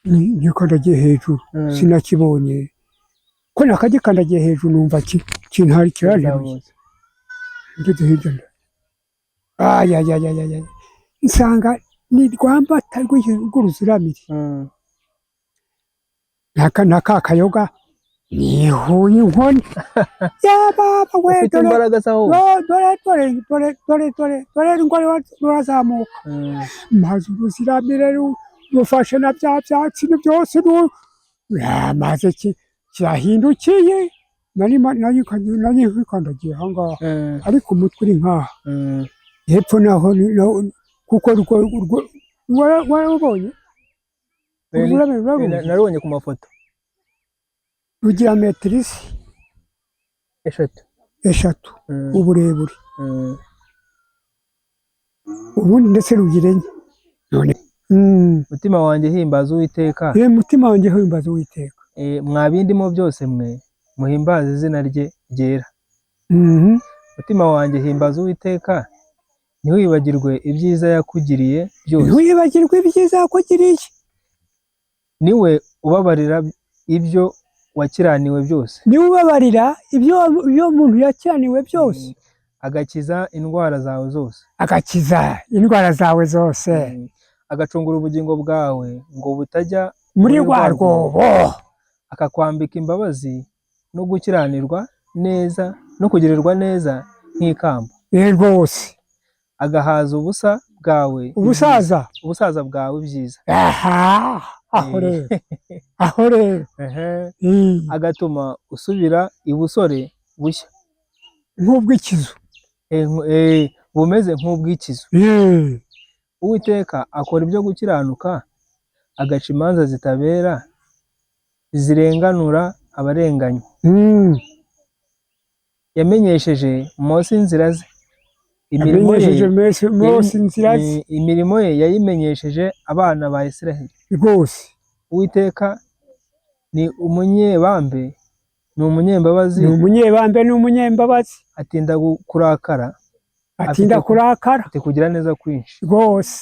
nikandagiye hejuru sinakibonye ko nakagikandagiye hejuru numva kintari kiraje ngeze hirya aya nsanga ni rwambata rw'uruziramire naka kayoga nihuye inkoni ya baba we dore ingwari rurazamuka maze uruziramire rufashe na bya byatsi byose maze kirahindukiye nari kandagiye ahangaha ariko umutwe uri nkaha hepfo naho kuko warabonye narubonye ku mafoto rugira metero eshatu uburebure ubundi ndetse rugira enye none mutima wanjye himbaza Uwiteka mutima wanjye himbaza Uwiteka mwabindimo byose mwe muhimbaza izina rye ryera mutima wanjye himbaza Uwiteka ntiwibagirwe ibyiza yakugiriye byose ntiwibagirwe ibyiza yakugiriye niwe ubabarira ibyo wakiraniwe byose niwe ubabarira ibyo umuntu yakiraniwe byose agakiza indwara zawe zose agacungura ubugingo bwawe ngo butajya muri rwa rwobo akakwambika imbabazi no gukiranirwa neza no kugirirwa neza nk'ikamba rwose agahaza ubusaza bwawe byiza aho rero agatuma usubira ibusore bushya nk'ubw'ikizu bumeze nk'ubw'ikizu Uwiteka akora ibyo gukiranuka agaca imanza zitabera zirenganura abarenganya yamenyesheje Mose inzira ze imirimo ye yayimenyesheje abana ba Isiraheli rwose Uwiteka ni umunyebambe ni umunyembabazi atinda kurakara afite kugira neza kwinshi rwose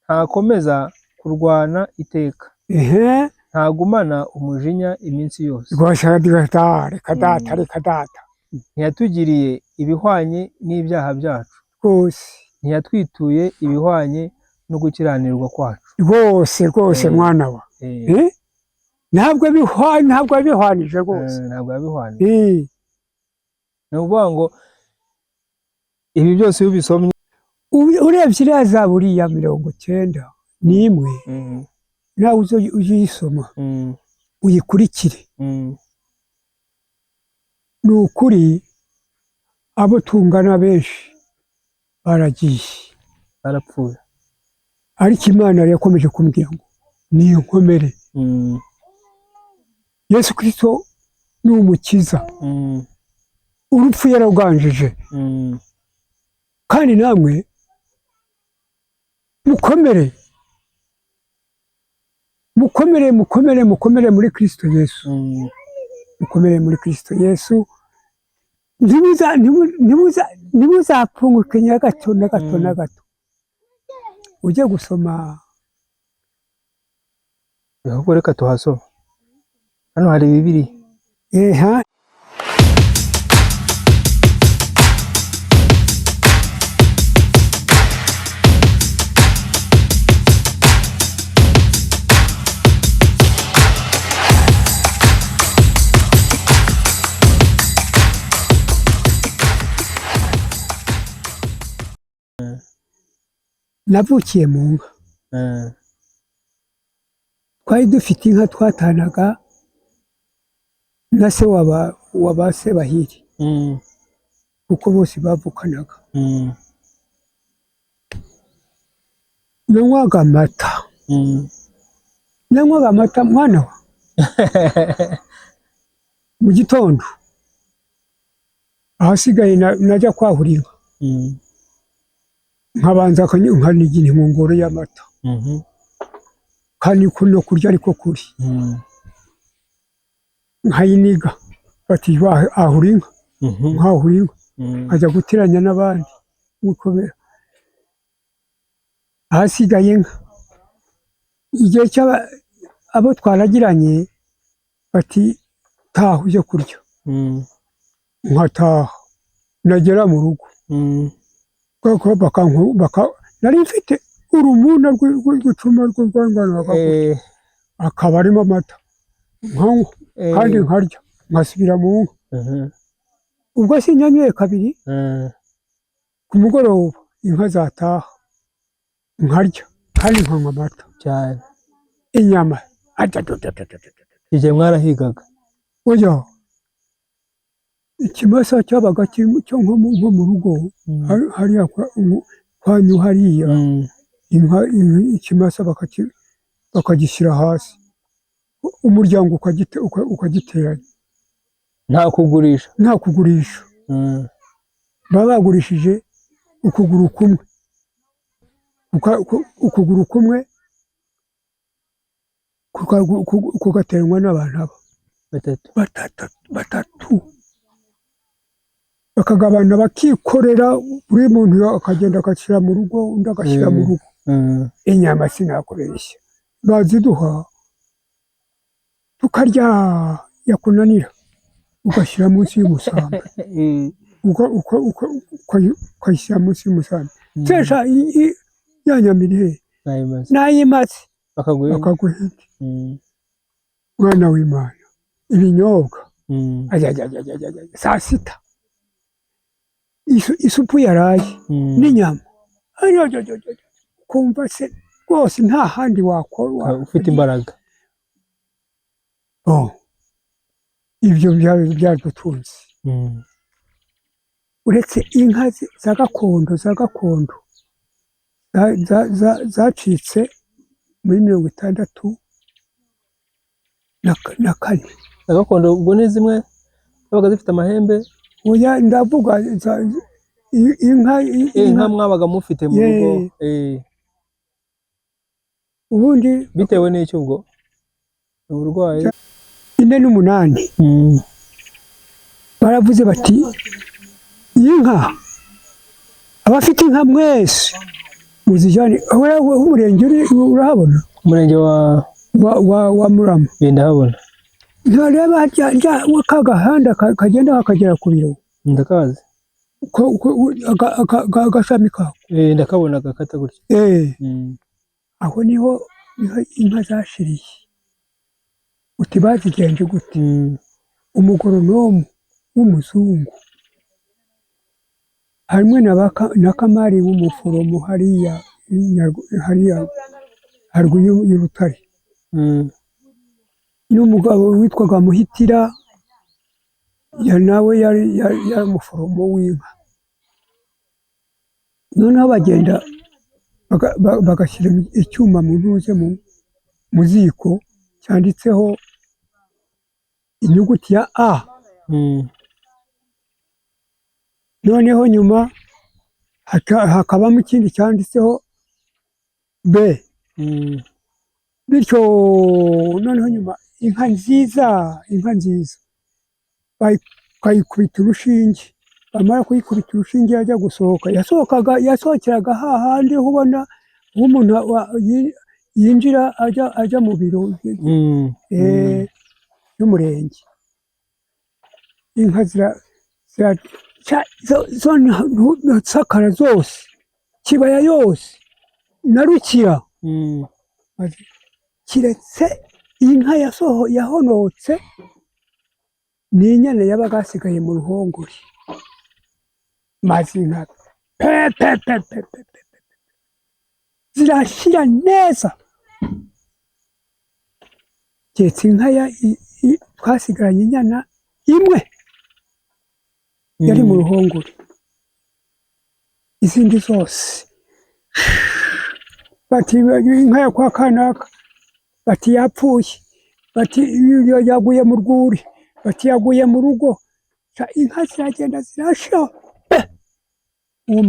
ntakomeza kurwana iteka ntagumana umujinya iminsi yose rwose reka data ntiyatugiriye ibihwanye n'ibyaha byacu rwose ntiyatwituye ibihwanye no gukiranirwa kwacu rwose mwana wa ntabwo yabihwanije rwose ni ukuvuga ngo ibi byose iyo ubisomye urebye iriya Zaburi ya 91 nawe uzayisoma uyikurikire ni ukuri abo tungana benshi barapfuye ariko Imana yari yakomeje kumbwira ngo ni inkomere Yesu Kristo ni umukiza urupfu yaraganjije kandi namwe mukomere muri Kristo Yesu mukomere muri Kristo Yesu ntimuzapfunguke na gato ujye gusoma ahubwo reka tuhasoma hano hari Bibiliya navukiye mu nka twari dufite inka twatanaga na se wa ba Sebahiri kuko bose bavukanaga nanywaga amata mwana wa mu gitondo ahasigaye najya kwahura inka nkabanza nkanigira inkongoro y'amata kandi no kurya ariko kuri nkayiniga bati ahura inka nkahura inka nkajya guteranya n'abandi ahasigaye inka igihe abo twaragiranye bati taha uje kurya, nkataha nagera mu rugo nari mfite urumuna rw'icuma rw'urwangano akaba arimo amata nkanywa kandi nkarya nkasubira mu nka. Ubwo sinyanyoye kabiri, ku mugoroba inka zataha nkarya kandi nkanywa amata cyane. Inyama igihe mwarahigaga? Oya, ikimasa cyabaga cyo nko mu rugo hariya kwanyu hariya, inka ikimasa bakagishyira hasi, umuryango ukagiteranya. Nta kugurisha? Nta kugurisha. Baba bagurishije ukuguru kumwe, ukuguru kumwe kugateranywa n'abantu batatu, bakagabana bakikorera, buri muntu akagenda agashyira mu rugo, undi agashyira mu rugo. Inyama sinakubeshya baziduha tukarya, yakunanira ugashyira munsi y'umusambi, ukayishyira munsi y'umusambi. Tesha ya nyama iri he? Nayimaze bakaguhita. Mwana w'Imana, ibinyobwa saa sita, isupu yaraye n'inyama, kumva se rwose nta handi wakora ufite imbaraga. Ibyo byadutunze, uretse inka za gakondo zacitse muri 1964. Gakondo ubwo ni zimwe zabaga zifite amahembe? Oya, ndavuga inka mwabaga mufite mu rugo. Ubundi bitewe n'icyo ubwo uburwayi 48 baravuze bati inka, abafite inka mwese muzijyane. Umurenge urahabona? Umurenge wa Murama. Ndahabona. Ntareba kagahanda kagenda kakagera ku biro. Ndakazi. Agashami kako. Ndakabona gakata gutya. Aho niho inka zashiriye. Uti bazigenje gute? Umugoronomu w'umuzungu hamwe na Kamari w'umuforomo hariya haruguru y'Urutare, n'umugabo witwaga Muhitira, nawe yari umuforomo w'inka. Noneho bagenda bagashyira icyuma mu ntuze mu ziko cyanditseho inyuguti ya A. Noneho nyuma hakabamo ikindi cyanditseho B. Bityo noneho nyuma inka nziza bakayikubita urushinge. Bamara kuyikubita urushinge yajya gusohoka, yasohokeraga hahandi ubona umuntu yinjira ajya mu biro y'umurenge. Inka sakara zose, Kibaya yose na Rukira, kiretse inka yahonotse n'inyana yabaga hasigaye mu ruhongore. Maze inka zirashira neza, keretse inka twasigaranye inyana imwe yari mu ruhongore. Izindi zose bati inka ya kwa kanaka, bati yapfuye, bati yaguye mu rwuri, bati yaguye mu rugo. Inka ziragenda zirasha. Uwo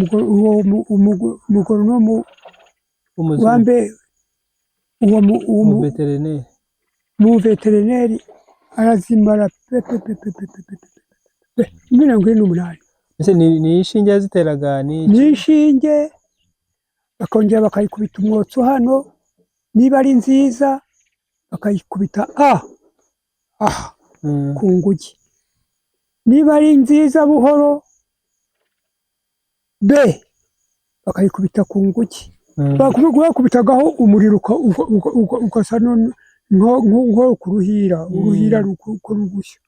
mugoronomu wambe umuveterineri arazimara 48. Ese ni inshinge yaziteraga? Ni inshinge, bakongera bakayikubita umwotso hano niba ari nziza bakayikubita aha ku nguge, niba ari nziza buhoro B bakayikubita ku nguge, bakubitagaho umuriro ugasa nko ku ruhira, uruhira rugushya,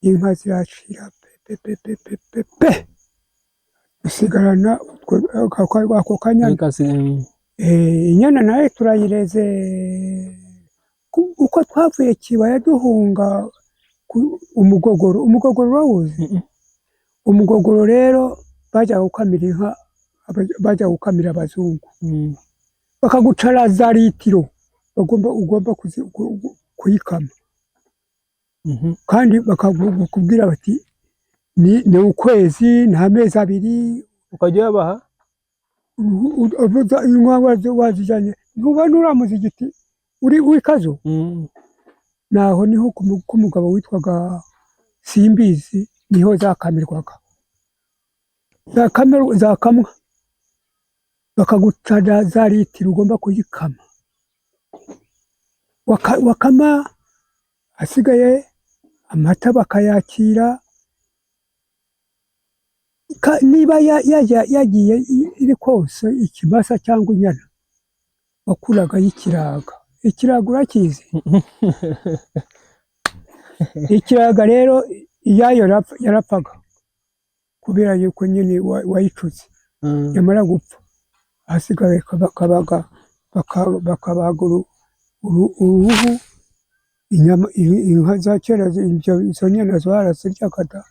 inka ziracira pe usigarana ako kanyana. Inyana nayo turayireze, uko twavuye Kibaya duhunga umugogoro urawuzi? Umugogoro rero bajya gukamira inka, bajya gukamira abazungu, bakagucara za litiro ugomba kuyikama, kandi bakakubwira bati ni ukwezi, ni amezi abiri, ukajya uyabaha inka wazijyanye, ntubona uriya muzigiti w'ikazo, naho niho k'umugabo witwaga Simbizi niho zakamirwaga, zakamwa bakagucara za litiro ugomba kuyikama, wakama asigaye amata bakayakira, niba yagiye iri kose ikimasa cyangwa inyana wakuragayo ikiraga. Ikiraga urakizi? Ikiraga rero iyayo yarapfaga kubera yuko nyine wayicuze, yamara gupfa hasigaye bakabaga uruhu, inka za kera izo nyana baraziryaga da.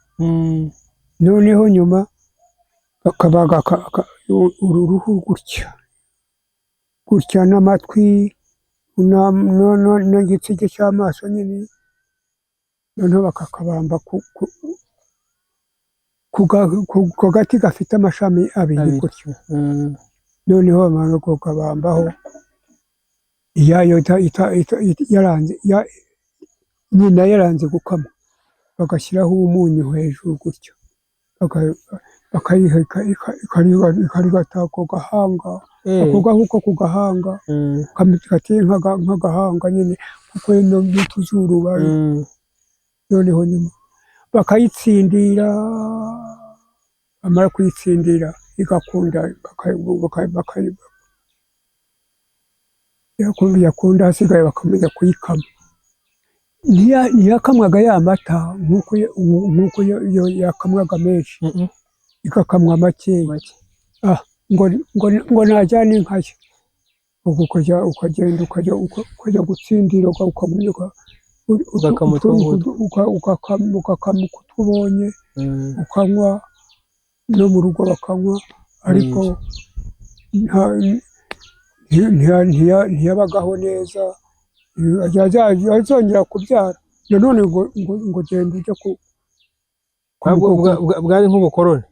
Noneho nyuma bakabaga uru ruhu gutya n'amatwi n'igitsike cy'amaso nyine, noneho bakakabamba ku gati gafite amashami abiri gutyo, noneho bamara kukabambaho iyayo nyina yaranze gukama, bagashyiraho umunyu hejuru gutyo, ikarigata ako gahanga, ako gahu ko ku gahanga gateye nk'agahanga nyine kuko n'utuzuru bari. Noneho nyuma bakayitsindira, bamara kuyitsindira igakunda, yakunda hasigaye bakamenya kuyikama. Ntiyakamwaga ya mata nk'uko yakamwaga menshi, ikakamwa makeya. Ngo najyane inka ye, ubwo ukagenda ukajya gutsindira, ugakama uko ubonye, ukanywa no mu rugo bakanywa, ariko ntiyabagaho neza, yazongera kubyara nanone ngo genda ujya bwari nk'ubukoroni.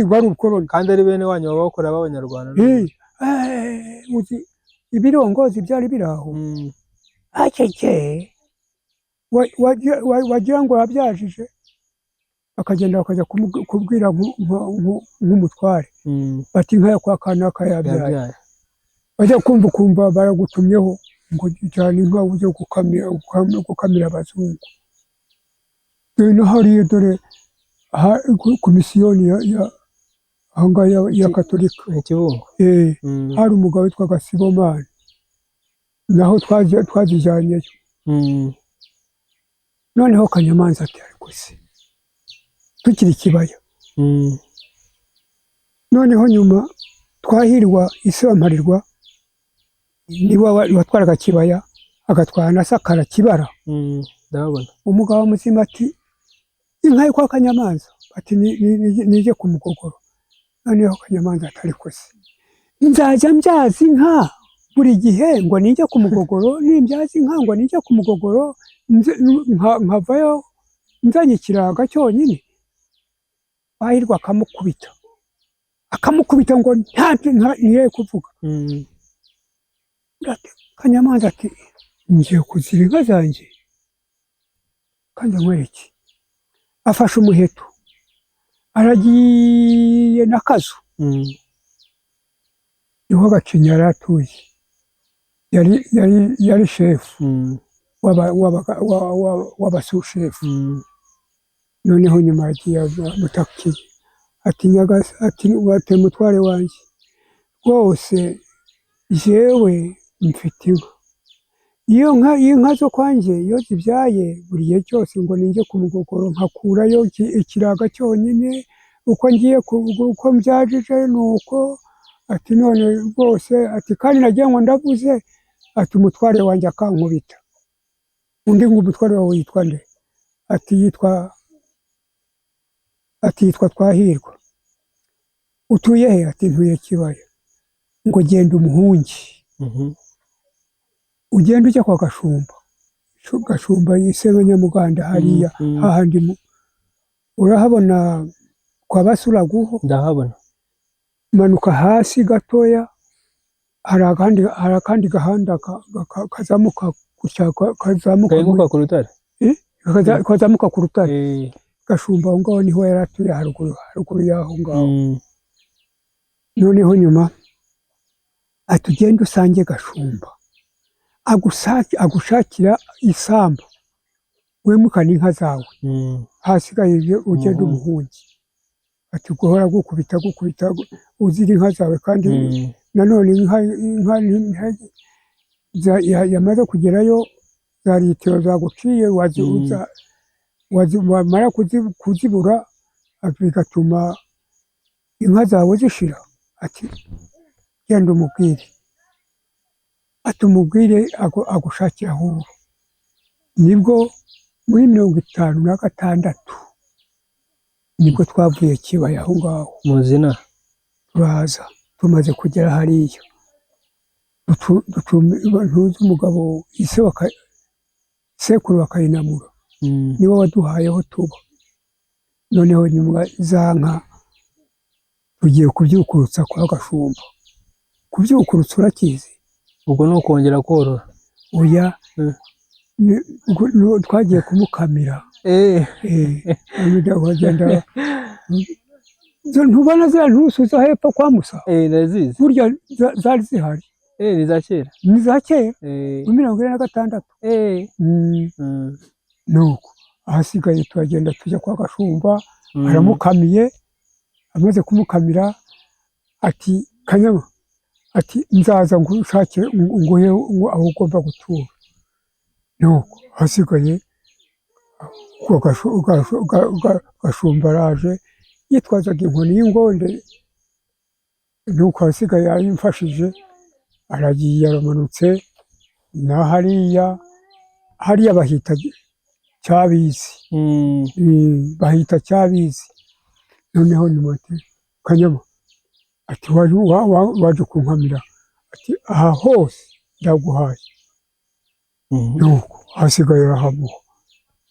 Bwari ubukoroni kandi ari bene wanyu babakora b'Abanyarwanda. uzi ibirongozi byari biri aho, wagira ngo yabyajije, bakagenda bakajya kubwira nk'umutware bati inka yo kwa kanaka yabyaye, bajya kumva baragutumyeho ngo jyana inka ujye gukamira abazungu. No hariya dore komisiyoni ahangaha ya Katolika mu Kibungo, hari umugabo witwaga Sibomana, naho twazijyanyeyo. Noneho Kanyamanza ati ariko se tukiri Kibaya, noneho nyuma Twahirwa Mparirwa niwe watwaraga Kibaya, agatwara na Sakara Kibara. ndabona Umugabo muzima ati inka yo kwa Kanyamanza, ati nije ku Mugogoro. Noneho Kanyamanza ati ariko se nzajya mbyaza inka buri gihe ngo nije ku Mugogoro, nimbyaza inka ngo nije ku Mugogoro nkavayo nzanye ikiraga cyonyine? Twahirwa akamukubita ngo ntiye kuvuga. Kanyamanza ati ngiye kuzira inka zanjye kandi nkwereke. Afashe umuheto aragiye n'akazu, niho Gacinya yari atuye. yari shefu w'abasushefu. Noneho nyuma yagiye mutakiye ati mutware wanjye rwose jewe mfite inka, iyo inka zo kwanjye iyo zibyaye buri gihe cyose ngo ninjye ku mugogoro nkakurayo ikiraga cyonyine, uko mbyajije nuko ati none rwose ati kandi nagiye ngo ndavuze ati umutware wanjye akankubita. Undi ngo umutware wawe yitwa nde? Ati yitwa Twahirwa. Utuye he? Ati ntuye Kibaya. Ngo genda umuhungi, ugenda ujya kwa Gashumba. Gashumba yisebe Nyamuganda hariya hahandi urahabona kwa Basuraguho? Ndahabona. Manuka hasi gatoya hari akandi gahanda kazamuka kazamuka ku rutare. Kazamuka ku rutare. Gashumba aho ngaho niho yari atuye haruguru y'aho ngaho. Noneho nyuma atugenda usange Gashumba agushakira isambu wemukana inka zawe, hasigaye ugenda umuhungi. Ati guhora gukubita uzira inka zawe, kandi nanone inka yamaze kugerayo za litiro zaguciye wamara kuzibura bigatuma inka zawe zishira. Ati genda umubwire, umubwire agushakira ahubwo. Nibwo muri 56 nibwo twavuye Kibaya aho ngaho muzina turaza. Tumaze kugera hariya ntuzi umugabo sekuru bakayinamura, niwe waduhayeho tuba. Noneho nyuma za nka tugiye kubyukurutsa kwa Gashumba. Kubyukurutsa urakizi? Ubwo ni ukongera korora? Oya, twagiye kumukamira. Wagenda ntubona ziriya ntusu zo hepfo kwa Musa? Ndazizi. Burya zari zihari. Ni za kera? Ni za kera muri 1946. Nuko ahasigaye turagenda tujya kwa Gashumba, aramukamiye. Amaze kumukamira ati Kanyama, ati nzaza ngushakire nguhe aho ugomba gutura. Nuko hasigaye Gashumba araje yitwazaga inkoni y'ingonde. Nuko hasigaye yamfashije, aragiye aramanutse na hariya bahita Cyabizi. Bahita Cyabizi. Noneho nyuma ati Kanyama, ati waje kunkamira, ati aha hose ndaguhaye. Nuko hasigaye arahamuha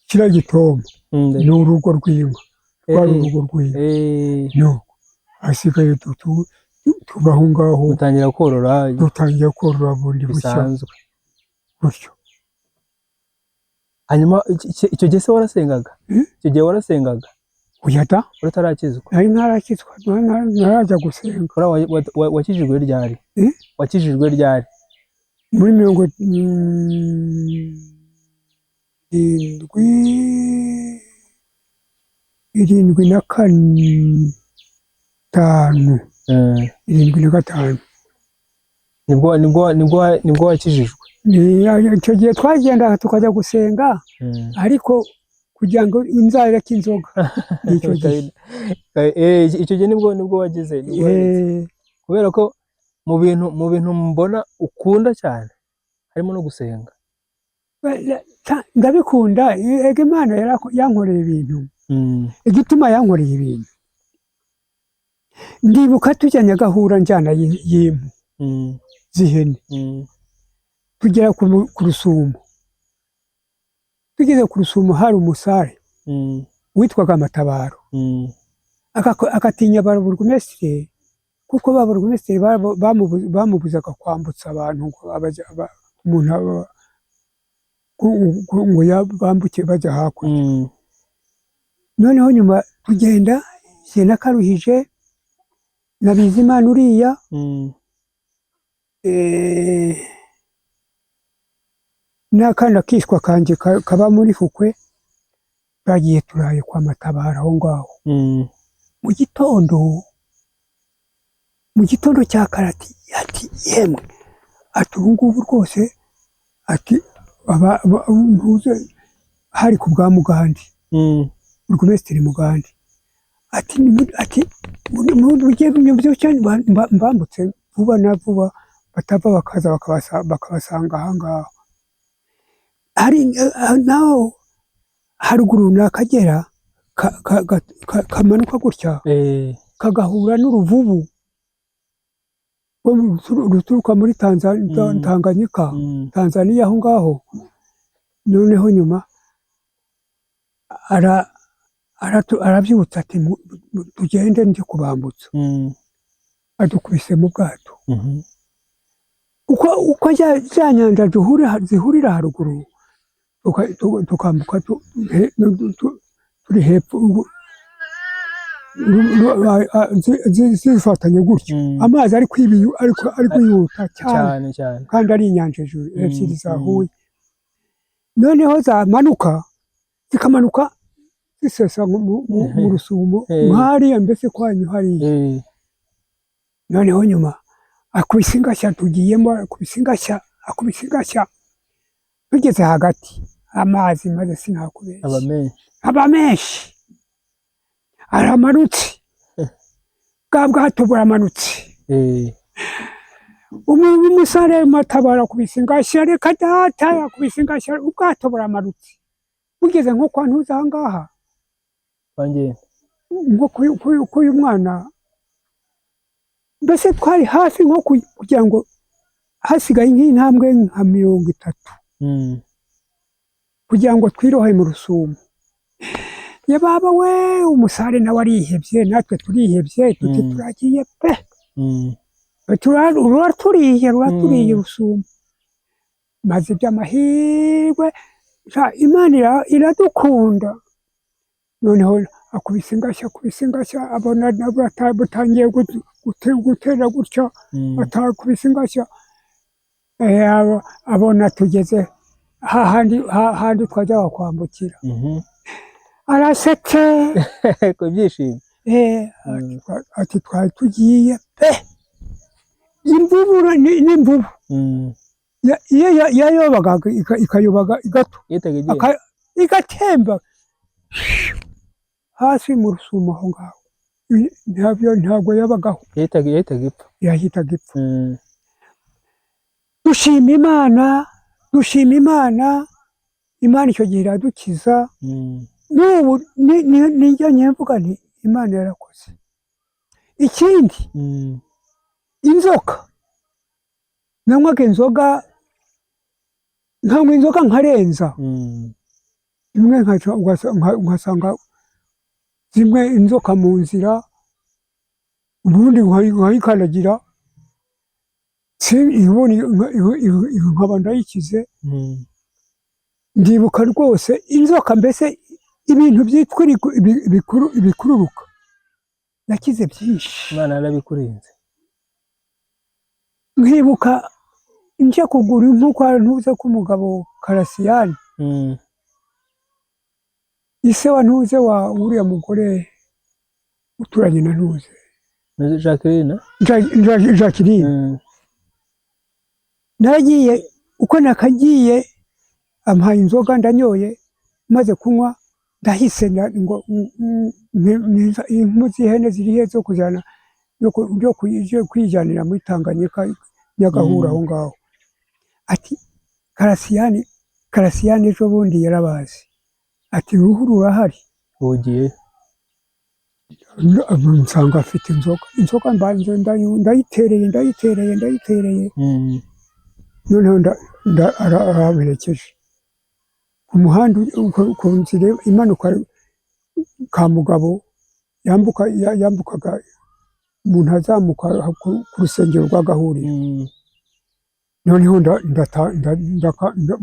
kiriya gitombo ni urugo rw'inka, rwari urugo rw'inka. Nuko hasigaye tubaho ngaho, dutangira korora bundi bushya gutyo. Hanyuma icyo gihe se warasengaga? Icyo gihe warasengaga? Oya da, utarakizwa? nari ntarakizwa, naraza gusenga. Wakijijwe ryari? Wakijijwe ryari? Muri 75. Nibwo wakijijwe? Icyo gihe twagenda tukajya gusenga, ariko kugira ngo inzareke inzoga. Icyo gihe nibwo wagize? Kubera ko mu bintu mbona ukunda cyane harimo no gusenga. Ndabikunda. Ega Imana yankoreye ibintu. Igituma yankoreye ibintu, ndibuka tujya Nyagahura njyana y'impu z'ihene, tugera ku Rusumo. Tugeze ku Rusumo hari umusare witwaga Matabaro. Akatinya Burugumesitiri, kuko Burugumesitiri bamubuzaga kwambutsa abantu ngo bambuke bajya hakurya. Noneho nyuma tugenda Sena Karuhije na Bizimana uriya n'akana kishwa kanje kaba muri Fukwe bagiye turaye kwa Matabaro aho ngaho mu gitondo cya karati ati yemwe ati ubungubu rwose ati ntuze hari ku bwa Mugandi burugumesitiri Mugandi ati mugiye byo cyane mbambutse vuba na vuba batava bakaza bakabasanga aha ngaho hari naho haruguru n'Akagera kamanuka gutya kagahura n'uruvubu ruturuka muri Tanganyika Tanzania aho ngaho noneho nyuma arabyutsa ati tugende njye kubambutsa adukubise mu bwato uko za nyanja zihurira haruguru tukambuka turi hepfo zifatanye gutyo amazi ari kwihuta cyane kandi ari inyanja ejuru ebyiri zahuye noneho zamanuka zikamanuka zisesa mu Rusumo nk'hariya mbese kwanyu hariya noneho nyuma akubise ingashya tugiyemo akubise ingashya tugeze hagati amazi maze sinakubeshya aba menshi aramanutse bwa bwato buramanutse umusare Matabaro akubise ingashya reka data akubise ingashya ubwato buramanutse bugeze nko kwa ntuza aha ngaha nko k'uyu mwana mbese twari hafi nko kugira ngo hasigaye nk'intambwe nka 30 kugira ngo twirohe mu Rusumo ye baba we umusare nawe arihebye natwe turihebye tuti turagiye pe ruraturiye Rusumo maze by'amahirwe Imana iradukunda noneho akubise ingashya abona butangiye gutera gutya atakubise ingashya abona tugeze hahandi twajyaga kwambukira arasetse ku byishimo ati twari tugiye pe imvubu n'imvubu iyo yayobaga ikayobaga igato igatemba hasi mu Rusumo aho ngaho ntabwo yabagaho yahitaga ipfa dushima Imana icyo gihe iradukiza n'ubu nijya nyemvuga nti Imana yarakoze ikindi inzoka nanywaga inzoga nkarenza rimwe nkasanga zimwe inzoka mu nzira ubundi nkayikandagira nkaba ndayikize ndibuka rwose inzoka mbese ibintu byitwa ibikururuka nakize byinshi Imana yarabikurinze nkibuka njya kugura nk'uko ntuze k'umugabo Karasiyani ise wa ntuze wa uriya mugore uturanye na ntuze Jacqueline naragiye uko nakagiye ampaye inzoga ndanyoye maze kunywa ndahise ngo impu z'ihene ziri he zo kujyana yo kwijyanira muri Tanganyika Nyagahura aho ngaho ati Karasiyani ejo bundi yarabazi ati uruhu rurahari ugiye nsanga afite inzoga mbanze ndayitereye noneho araberekeje ku muhanda ku nzira imanuka Kamugabo yambukaga umuntu azamuka ku rusengero rwa Gahuriro noneho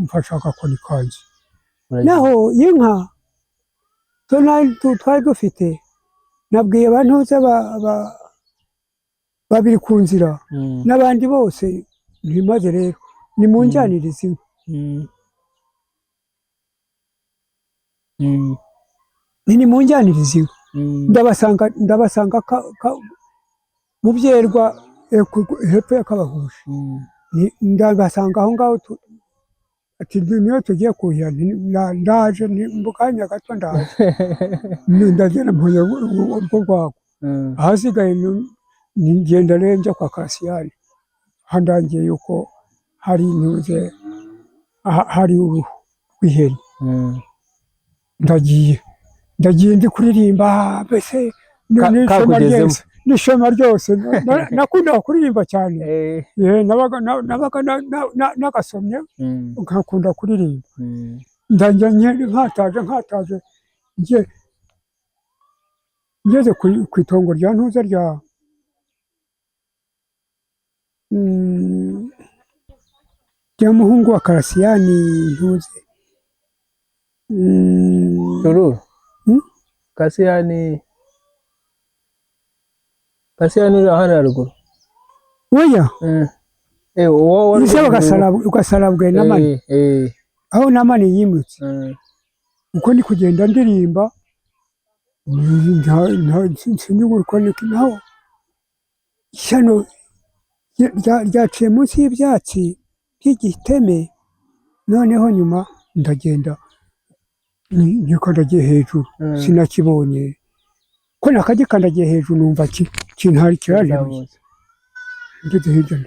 mfasha agakoni kanjye naho inka twari dufite nabwiye bantuze babiri ku nzira n'abandi bose ntimaze rero nimunjyanirize inka nimunjyanirize iwe. ndabasanga mu Byerwa hepfo ya Kabahuje. ndabasanga aho ngaho ati niyo tugiye kuhira, ndaje mu kanya gato ndaje. ndagenda mpuye urwo rwabo, ahasigaye ngenda rero njya kwa Kasiyani, handangiye yuko hari uruhu rw'ihene. ndagiye ndi kuririmba, mbese n'ishema ryose. nakundaga kuririmba cyane, nabaga nagasomye, nkakunda kuririmba. ndajya nkataje ngeze ku itongo rya ntuza rya muhungu wa Kasiyani ntuze Kasiyani uri hano haruguru. Oya, ugasarabwe na Mani, aho na Mani yimutse. uko ndi kugenda ndirimba, naho ishyano ryaciye munsi y'ibyatsi by'igiteme. noneho nyuma ndagenda nikandagiye hejuru, sinakibonye ko nakagikandagiye hejuru, numva kintari kiraje. ngeze hirya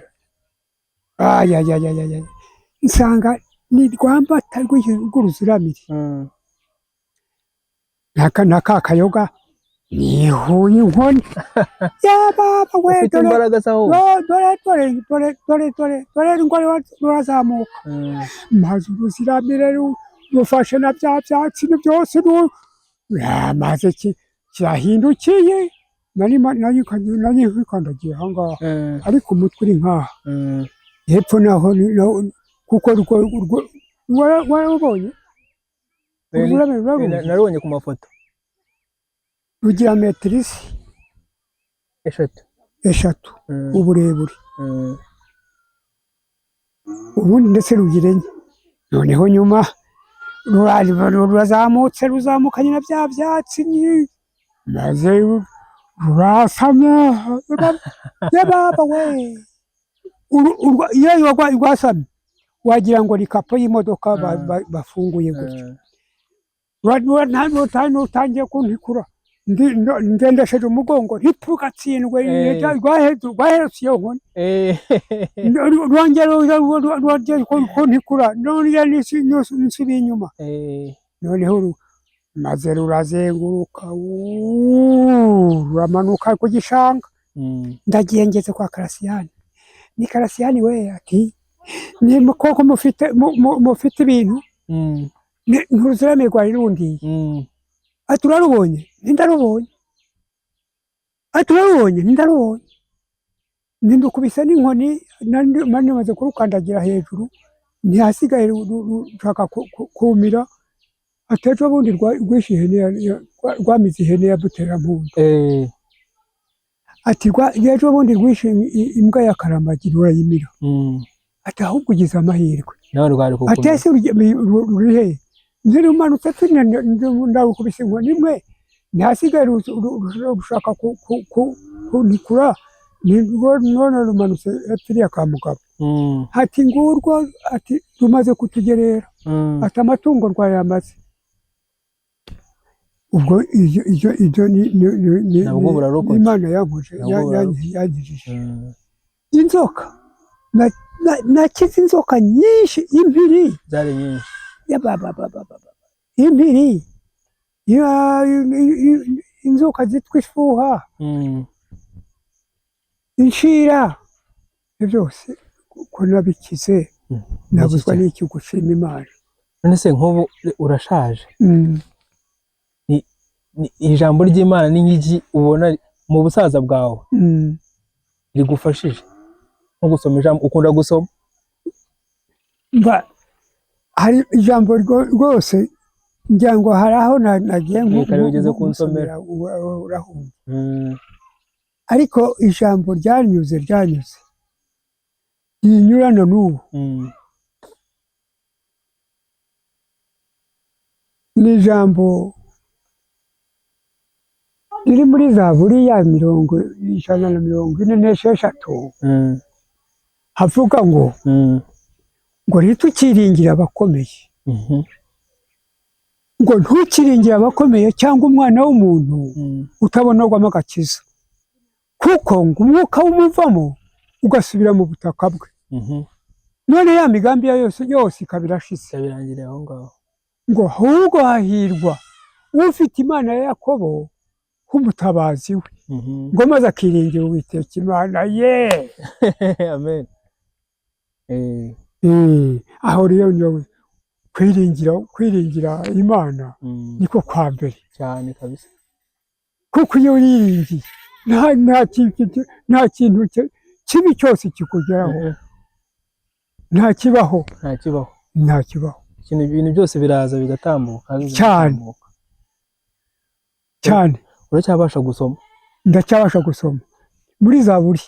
nsanga ni rwambata rw'uruziramire. naka kayoga nihuye inkoni. Baba we, dore ngo rurazamuka, maze uruziramire rufashe na bya byatsi byose, maze kirahindukiye. nari nkikandagiye aha ngaha, ariko umutwe uri nkaha hepfo naho, kuko warubonye narubonye ku mafoto. rugira metero eshatu uburebure, ubundi ndetse rugira enye. noneho nyuma ruzamukanye na bya byatsi, maze rurasamye. Baba we, iyo rwasamye wagira ngo ni kapo y'imodoka bafunguye gutyo. rutangiye kuntikura, ngendesheje umugongo, ntitugatsindwe. rwaherutse iyo nkoni, rwongera kuntikura, none nsubiye inyuma. noneho maze rurazenguruka, ruramanuka ku gishanga. ndagiye ngeze kwa Kasiyani. ni Kasiyani we, ati koko mufite ibintu, nturuziramire rwari rundiye. ati urarubonye? ndarubonye. ati urarubonye? ndarubonye. ndukubise n'inkoni, maze kurukandagira hejuru, ntihasigaye rushaka kumira. ati ejo bundi rwishe ihene, rwamize ihene ya Buterampundu. ati ejo bundi rwishe imbwa ya Karamagi, rurayimira. ati ahubwo ugize amahirwe. ati ese ruri he? ntirumanutse, ndagukubise inkoni imwe, ntihasigaye rushaka kuntikura, none rumanutse hepfo iriya ka Mugabo. ati ngurwo, ati rumaze kutugerera, ati amatungo rwayamaze. ubwo ibyo ni Imana yankijije. inzoka, nakize inzoka nyinshi, impiri zari nyinshi, impiri, inzoka zitwa ifuha, inshira, byose ko nabikize. nabuzwa n'iki gushima Imana. none se nk'ubu urashaje, ijambo ry'Imana n'inyigi ubona mu busaza bwawe rigufashije nko gusoma ijambo? ukunda gusoma? hari ijambo rwose ngira ngo hari aho nagiye ugeze kunsomera, urahumva. ariko ijambo ryanyuze rinyurana n'ubu. ni ijambo riri muri Zaburi ya 146 havuga ngo ntitukiringire abakomeye, ngo ntukiringire abakomeye cyangwa umwana w'umuntu utabonerwamo agakiza, kuko ngo umwuka w'umuvamo ugasubira mu butaka bwe, none ya migambi yose ikaba irashize. birangiriye aho ngaho. Ngo ahubwo hahirwa ufite Imana ya Yakobo nk'umutabazi we, ngo maze akiringira Uwiteka Imana ye. Amen. Aho rero nyowe kwiringira Imana niko kwa mbere cyane kabisa, kuko iyo wiringiye nta kintu kibi cyose kikugeraho, nta kibaho. Ibintu byose biraza bigatambuka cyane. Uracyabasha gusoma? Ndacyabasha gusoma muri Zaburi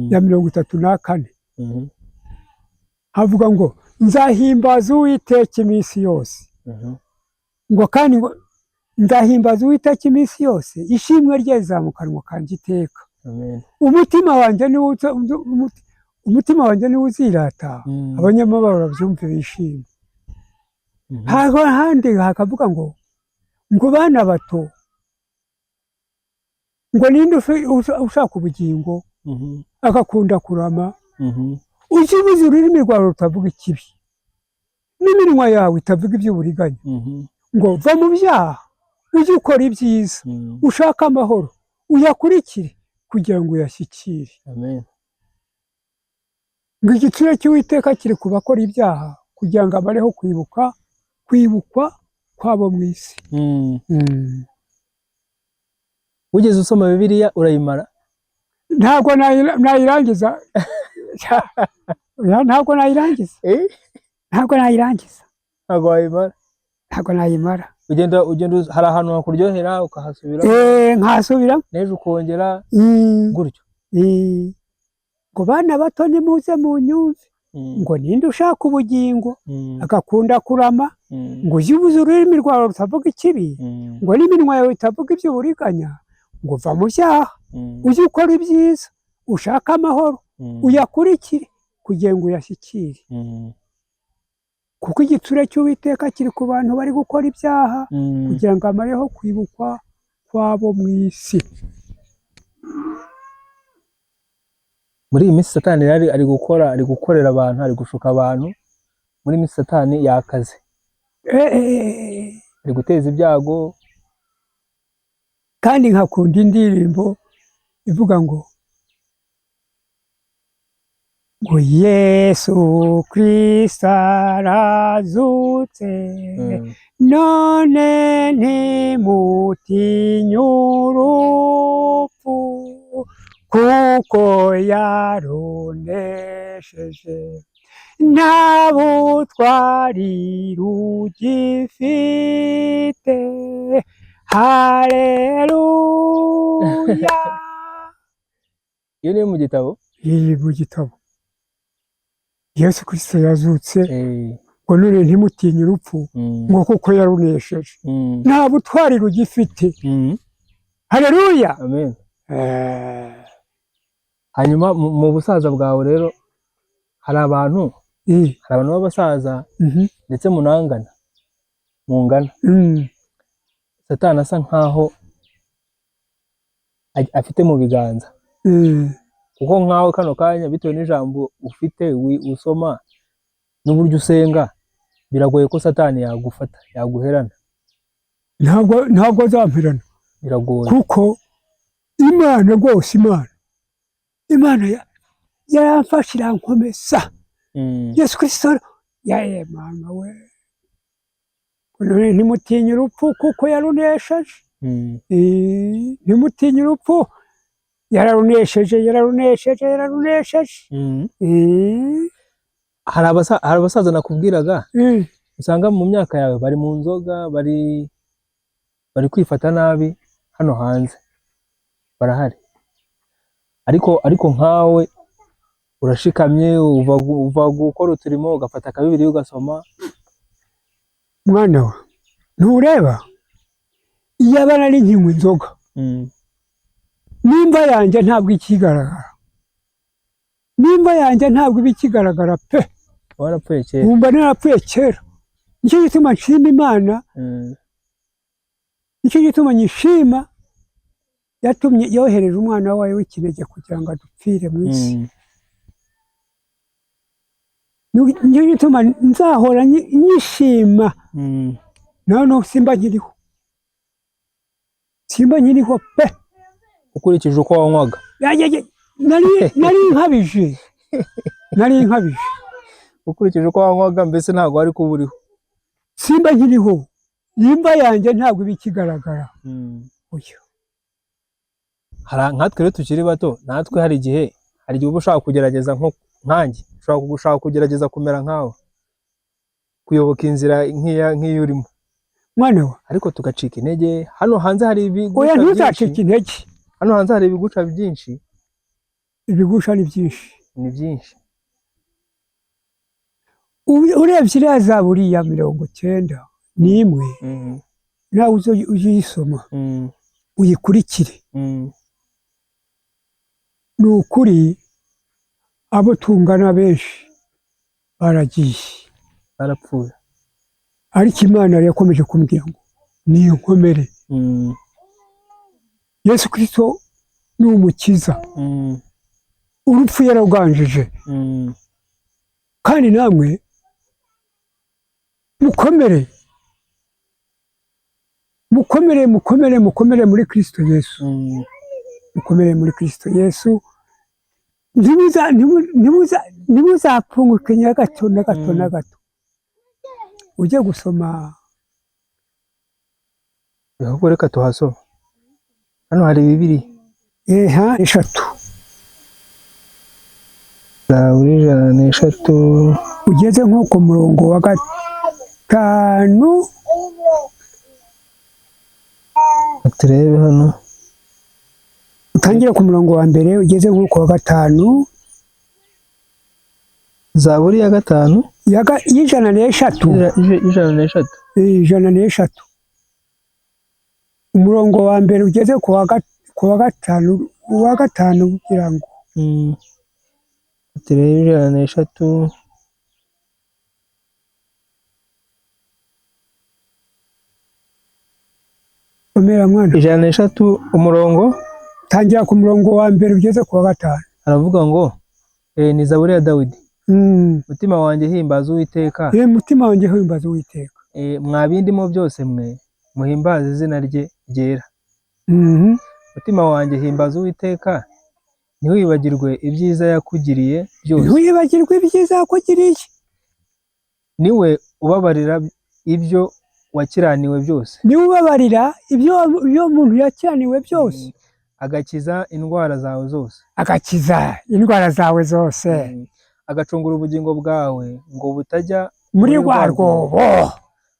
ya 34 havuga ngo nzahimbaza Uwiteka iminsi yose, ngo kandi ngo nzahimbaza Uwiteka iminsi yose, ishimwe rye rizamukanwa kanjye iteka. Umutima wanjye niwo uzirata, abanyamababa babyumve bishime. Handi hakavuga ngo bana bato, ngo ninde ushaka ubugingo agakunda kurama, ujye ubuza ururimi rwawe rutavuga ikibi n'iminwa yawe itavuga iby'uburiganya, ngo va mu byaha ujye ukora ibyiza, ushaka amahoro uyakurikire kugira ngo uyashyikire. Ngo igiciro cy'Uwiteka kiri ku bakora ibyaha kugira ngo abareho kwibukwa kwabo mu isi. Ugeze usoma Bibiliya urayimara? Ntabwo nayirangiza. Ntabwo nayirangiza. Ntabwo nayimara. Ugenda hari ahantu hakuryohera ukahasubira? Nkasubira neje ukongera gutyo. Ngo bana bato nimuze mu nyumve, ngo ninde ushaka ubugingo agakunda kurama, ngo ujye ubuza ururimi rwawe rutavuga ikibi, ngo n'iminwa yawe itavuga iby'uburiganya, ngo va mu byaha ujye ukora ibyiza, ushaka amahoro uyakurikire kugira ngo uyashyikire. Kuko igitsure cy'Uwiteka kiri ku bantu bari gukora ibyaha kugira ngo amareho kwibukwa kwabo mu isi. Muri iyi minsi Satani ari gukorera abantu, ari gushuka abantu. Muri iyi minsi Satani yakaze, ari guteza ibyago. Kandi nkakunda indirimbo ivuga ngo Yesu Kristo arazutse, none ntimutinye urupfu, kuko yarunesheje, nta butwari rugifite. Haleluya. Iyo ni mu gitabo? Iri mu gitabo. Yesu Kristo yazutse, ngo none ntimutinye urupfu, ngo kuko yarunesheje, nta butwari rugifite. Haleluya. Amen. Hanyuma mu busaza bwawe rero hari abantu b'abasaza ndetse mungana. Satani asa nkaho afite mu biganza, kuko nkaho kano kanya bitewe n'ijambo ufite usoma n'uburyo usenga, biragoye ko Satani yagufata, yaguherana. Ntabwo azamperana, biragoye, kuko Imana rwose Imana yaramfashe irankomeza. Yesu Kristo Mama we, ntimutinye urupfu kuko yarunesheje. Ntimutinye urupfu, yararunesheje. Hari abasaza nakubwiraga usanga mu myaka yawe bari mu nzoga, bari kwifata nabi hano hanze, barahari. Ariko nkawe urashikamye, uva gukora uturimo ugafata akabibiri ugasoma. Mwana wa, ntureba iyaba nari nkinywa inzoga nimba yanjye ntabwo ikigaragara, nimba yanjye ntabwo iba ikigaragara pe, warapfuye kera, wumva narapfuye kera. Nicyo gituma nshima Imana, nicyo gituma nyishima, yatumye yohereje umwana wayo w'ikinege kugira ngo adupfire mu isi. Nicyo gituma nzahora nyishima, noneho simba nkiriho, simba nkiriho pe. ukurikije uko wanywaga nari nkabije ukurikije uko wanywaga mbese ntabwo wari kuba uriho, simba nkiriho, nimba yanjye ntabwo iba ikigaragara. nkatwe rero tukiri bato, natwe hari igihe uba ushaka kugerageza nkanjye, ushaka kugerageza kumera nkawe, kuyoboka inzira nk'iyo urimo mwana we, ariko tugacika intege. Hano hanze hari ibiguca oya ntuzacike intege, hano hanze hari ibiguca byinshi, ibigusha ni byinshi, ni byinshi. urebye iriya Zaburi ya 91 nawe ujye uyisoma uyikurikire. Ni ukuri abo tungana benshi baragiye, barapfuye, ariko Imana yari yakomeje kumbwira ngo ni inkomere. Yesu Kristo ni umukiza, urupfu yararuganjije, kandi namwe mukomere, mukomere, mukomere, mukomere muri Kristo Yesu, mukomere muri Kristo Yesu. Ntimuzapfunguke na gato na gato na gato. Ujye gusoma, ahubwo reka tuhasoma. Hano hari Bibiliya 3 Zaburi 103 ugeze nko ku murongo wa 5. turebe hano, utangire ku murongo wa mbere ugeze nko ku wa 5. Zaburi ya 5 103 umurongo wa mbere ugeze ku wa 5 kugira ngo turebe 103. omera mwana, 103 umurongo, tangira ku murongo wa mbere ugeze ku wa 5. aravuga ngo ni Zaburi ya Dawidi. Mutima wanjye himbaza Uwiteka, mutima wanjye himbaza Uwiteka, mwabindimo byose mwe muhimbaze izina rye ryera. Mutima wanjye himbaza Uwiteka, ntiwibagirwe ibyiza yakugiriye byose, ntiwibagirwe ibyiza yakugiriye. niwe ubabarira ibyo wakiraniwe byose, niwe ubabarira ibyo umuntu yakiraniwe byose, agakiza indwara zawe zose, agakiza indwara zawe zose, agacungura ubugingo bwawe ngo butajya muri rwa rwobo,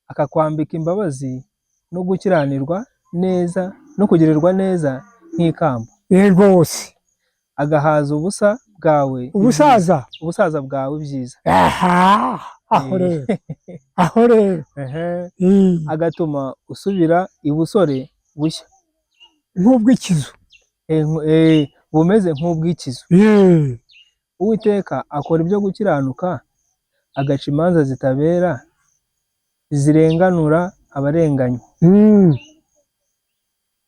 akakwambika imbabazi no gukiranirwa neza no kugirirwa neza nk'ikamba. rwose agahaza ubusaza bwawe byiza. aho rero agatuma usubira ibusore bushya nk'ubw'ikizu, bumeze nk'ubw'ikizu. Uwiteka akora ibyo gukiranuka, agaca imanza zitabera, zirenganura abarenganya.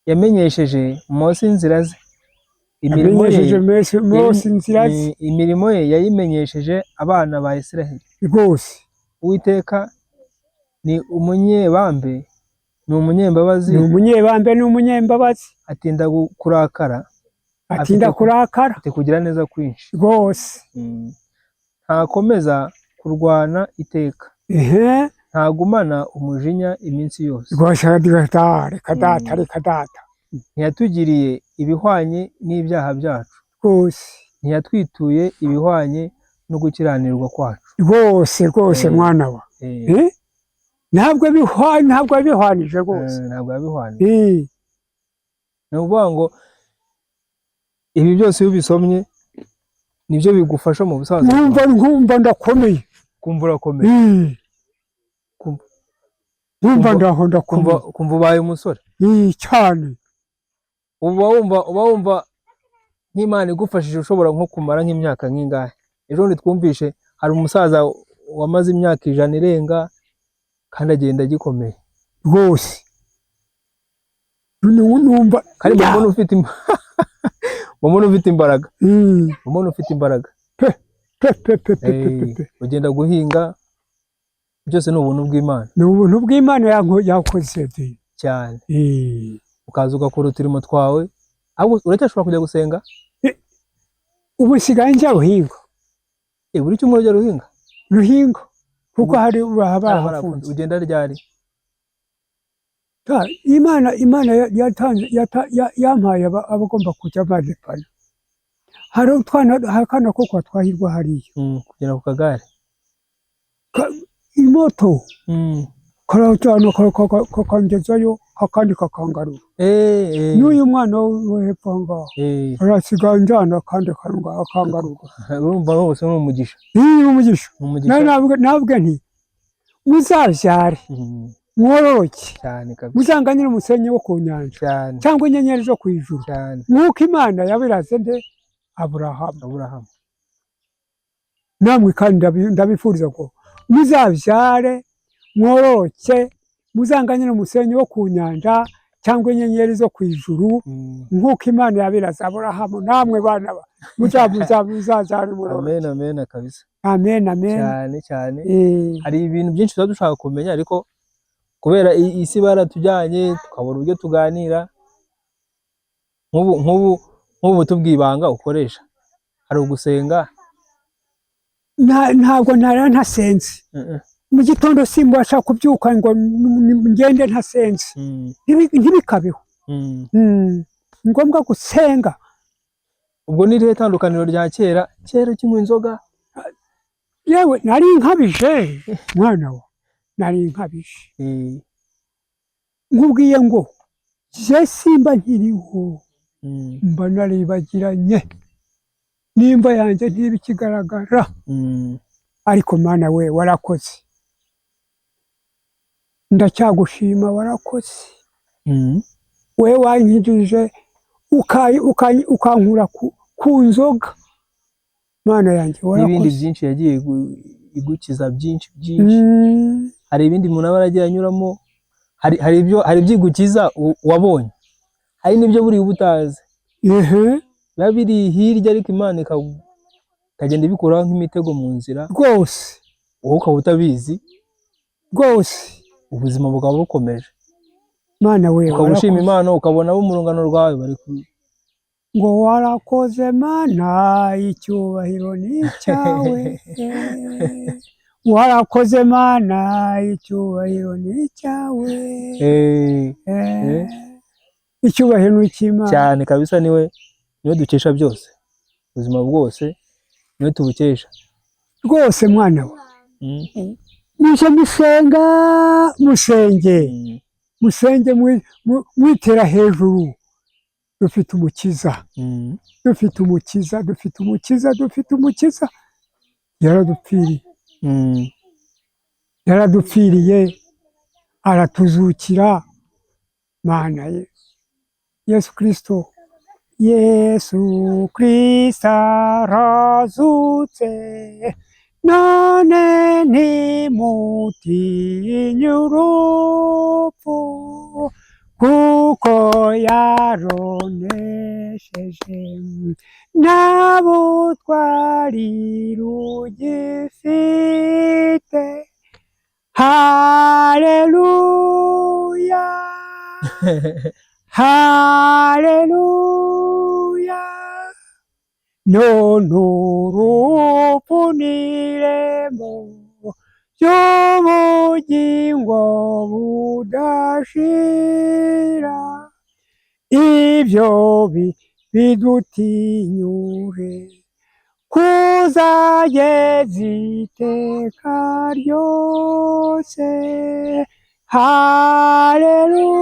yamenyesheje Mose inzira ze, imirimo ye yayimenyesheje abana ba Isiraheli. rwose Uwiteka ni umunyebambe, ni umunyembabazi, ni umunyembabazi, atinda kurakara, afite kugira neza kwinshi rwose, ntakomeza kurwana iteka, ntagumana umujinya iminsi yose. rwose reka data ntiyatugiriye ibihwanye n'ibyaha byacu, rwose ntiyatwituye ibihwanye no gukiranirwa kwacu. rwose mwana wa, ntabwo yabihwanije rwose, ntabwo yabihwanije. ni ukuvuga ngo ibi byose iyo ubisomye nibyo bigufasha mu busaza. nkumva ndakomeye, kumva urakomeye. Wumva ndaho ndakumva. Kumva ubaye umusore. Cyane. Uba wumva nk'Imana igufashije ushobora nko kumara nk'imyaka nk'ingahe. Ejo twumvishe hari umusaza wamaze imyaka 100 irenga kandi agenda agikomeye rwose. Numva kandi umuntu ufite imbaraga. Umuntu ufite imbaraga. Ugenda guhinga byose ni ubuntu bw'Imana. Ni ubuntu bw'Imana yakoze cyane. Ukaza ugakora uturimo twawe. Ahubwo uracyashobora kujya gusenga? Ubu sigaye njya ruhinga. Buri cyumweru ujya ruhinga? Ruhinga. Kuko hari bahafunze. Ugenda ryari? Imana yampaye abagomba kujya badepana. Hari akana ko twahirwa hariya. Kugera ku kagare. Imoto. Karajyana kakangezayo akandi kakangarura. N'uyu mwana we hepfo ngaho. Arasigaye njyana kandi akangarura. Urumva rwose ni umugisha. Umugisha. Nabwe nti muzabyare. Mworoke cyane kabisa. Muzanganire umusenyi wo ku nyanja cyangwa inyenyeri zo kwijuru. Nk'uko Imana yabiraze nde Aburahamu. Namwe kandi ndabifuriza ko muzabyare, mworoke, muzanganire umusenyi wo ku nyanja cyangwa inyenyeri zo kwijuru. Nk'uko Imana yabiraze Aburahamu, namwe bana muzazare mworoke. Amen kabisa. Amen. Cyane. Hari ibintu byinshi tuba dushaka kumenya ariko kubera isi baratujyanye tukabura uburyo tuganira. Nk'ubu tubwibanga ukoresha hari ugusenga. Ntabwo ntasenze. Mu gitondo simbasha kubyuka ngo ngende ntasenze. Ntibikabeho. Ngombwa gusenga. Ubwo ni irihe tandukaniro rya kera kinywa inzoga? Yewe nari nkabije mwana wa. Nari nkabije. Nkubwiye ngo je simba nkiriho. Mba naribagiranye. Nimba yanjye ntibikigaragara. Ariko Mana we warakoze. Ndacyagushima warakoze. We wankijije ukankura ku nzoga. Mana yanjye warakoze. N'ibindi byinshi yagiye igukiza byinshi. Hari ibindi umuntu aba yaragiye anyuramo. Hari ibyigukiza wabonye. Hari n'ibyo buri ubutazi. Biba biri hirya ariko Imana ikagenda ibikuraho nk'imitego mu nzira. Rwose. Wowe ukaba utabizi. Rwose. Ubuzima bukaba bukomeje. Mana we ukagushima Imana ukabona bo mu rungano rwawe bari ngo warakoze Mana icyubahiro ni cyawe. Warakoze Mana icyubahiro ni cyawe. Icyubahiro ni cy'Imana cyane kabisa. Niwe dukesha byose. Ubuzima bwose niwe tubukesha. Rwose mwana wa. Muje musenge mwitera hejuru. Dufite umukiza. Dufite umukiza. Yaradupfiriye aratuzukira. Mana ye Yesu Kristo arazutse. None ntimutinye urupfu kuko yaronesheje. Nabo twari rugifite. Haleluya. Haleluya. None urupfu n'irembo ry'ubugingo budashira. Ibyo bidutinyure kuzageza iteka ryose. Haleluya.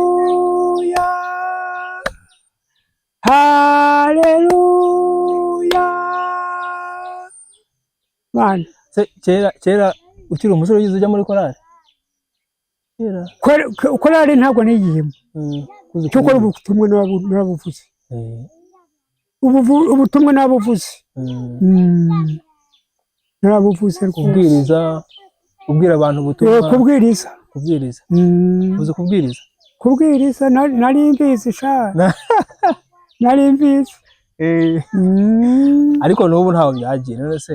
Haleluya. Mana kera ukiri umusore ugize ujya muri korali? korari ntabwo nigiyemo cyokora ubutumwa n'abuvuzi ubutumwa n'abuvuzi n'abuvuzi kubwira abantu ubutumwa kubwiriza uzi kubwiriza nari mbizi sha nari mbizi ariko n'ubu ntaho byagiye none se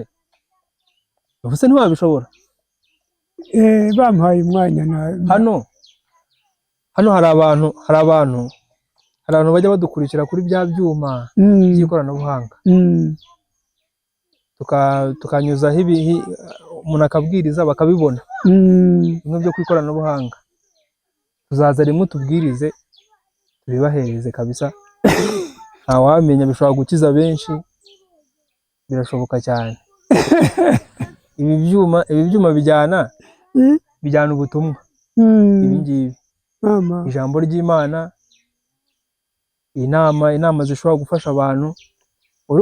ubuse ntiwabishobora bampaye umwanya hano hari abantu bajya badukurikira kuri bya byuma by'ikoranabuhanga tukanyuzaho umuntu akabwiriza bakabibona bimwe byo ku ikoranabuhanga tuzaza rimwe tubwirize tubibahereze kabisa ntawamenya bishobora gukiza benshi birashoboka cyane ibi byuma bijyana ubutumwa ibi ngibi ijambo ry'Imana inama zishobora gufasha abantu uri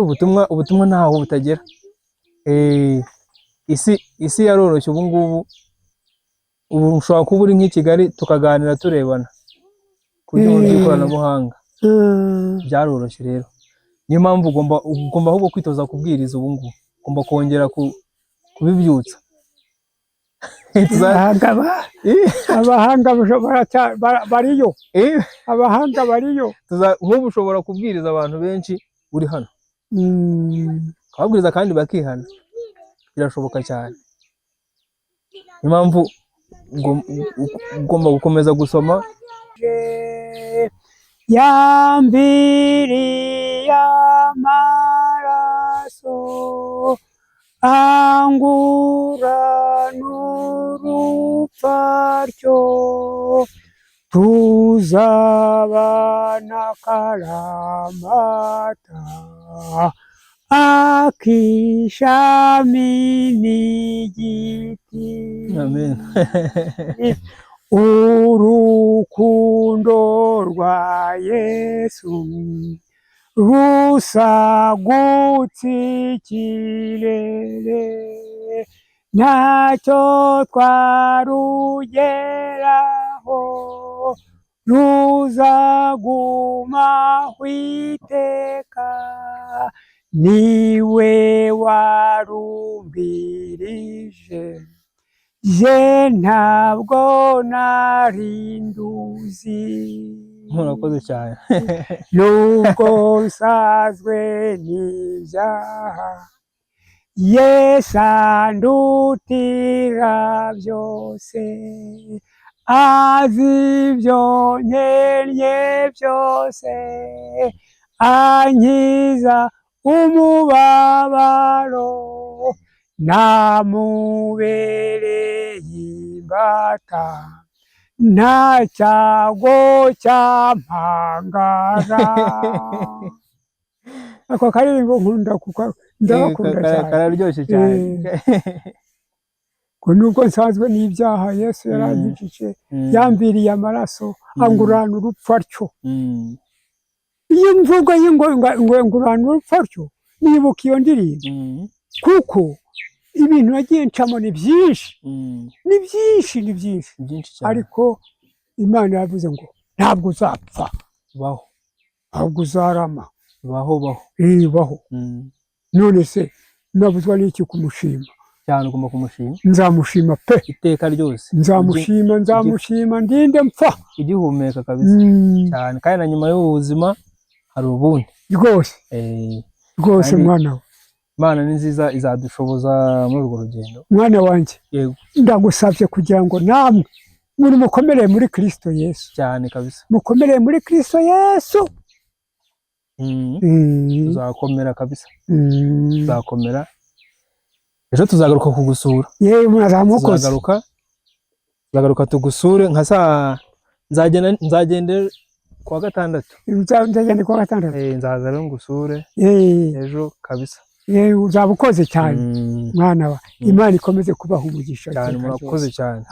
ubutumwa ntaho butagera isi yaroroshye ubu ngubu ushobora kuba uri nk'i Kigali tukaganira turebana ku buryo bw'ikoranabuhanga byaroroshye rero niyo mpamvu ugomba ahubwo kwitoza kubwiriza ubu ngubu ugomba kongera kubibyutsa abahanga bariyo abahanga bariyo nk'ubu ushobora kubwiriza abantu benshi uri hano ukababwiriza kandi bakihana birashoboka cyane niyo mpamvu ugomba gukomeza gusoma yambiriye amaraso angura n'urupfu atyo tuzabana akaramata akishami n'igiti. Amen. Urukundo rwa Yesu rusagutse ikirere ntacyo twarugeraho ruzagumaho iteka niwe warumbirije je ntabwo narinduzi. Murakoze cyane. Nubwo nsazwe n'ibyaha Yesu andutira byose azi ibyo nkennye byose ankiza umubabaro namubereye imbata nta cyago cyampangara. Ako karirimbo nkunda kuko ndakunda cyane, kararyoshye cyane. Ko nubwo nsanzwe n'ibyaha Yesu yarangijije yambiriye amaraso angurana urupfu atyo. Iyo mvugo ngurana urupfu atyo nibuka iyo ndirimbo kuko ibintu nagiye ncamo ni byinshi ariko Imana yavuze ngo ntabwo uzapfa baho ahubwo uzarama baho none se nabuzwa n'iki kumushima cyane? Ugomba kumushima. Nzamushima pe iteka ryose. nzamushima ndinde mpfa igihumeka kabisa cyane, kandi na nyuma y'ubuzima hari ubundi rwose. Mwana we, Imana ni nziza izadushoboza muri urwo rugendo. Mwana wanjye, yego, ndagusabye kugira ngo namwe muri mukomereye muri Kristo Yesu cyane kabisa, mukomereye muri Kristo Yesu. Tuzakomera kabisa, tuzakomera. Ejo tuzagaruka kugusura. Yewe murazamukoze. Tuzagaruka tugusure nka saa nzagenda kuwa gatandatu. Nzagenda kuwa gatandatu. Nzaza rero ngusure ejo kabisa. Uzabukoze cyane mwana wa. Imana ikomeze kubaha umugisha cyane. Murakoze cyane.